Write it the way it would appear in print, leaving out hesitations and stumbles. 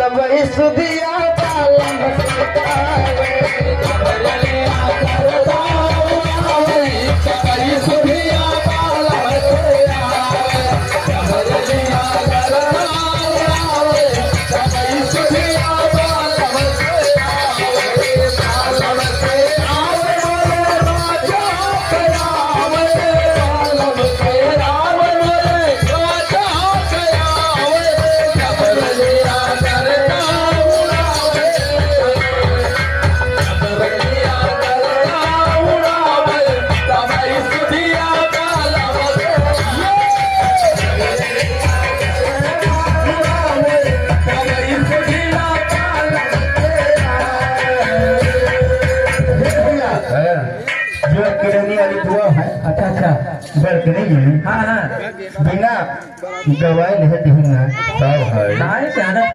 तब सुधिया पालन सुतावे अच्छा अच्छा बल्कि नहीं है हाँ हाँ बिना दवाई नहीं दूंगा सब है नहीं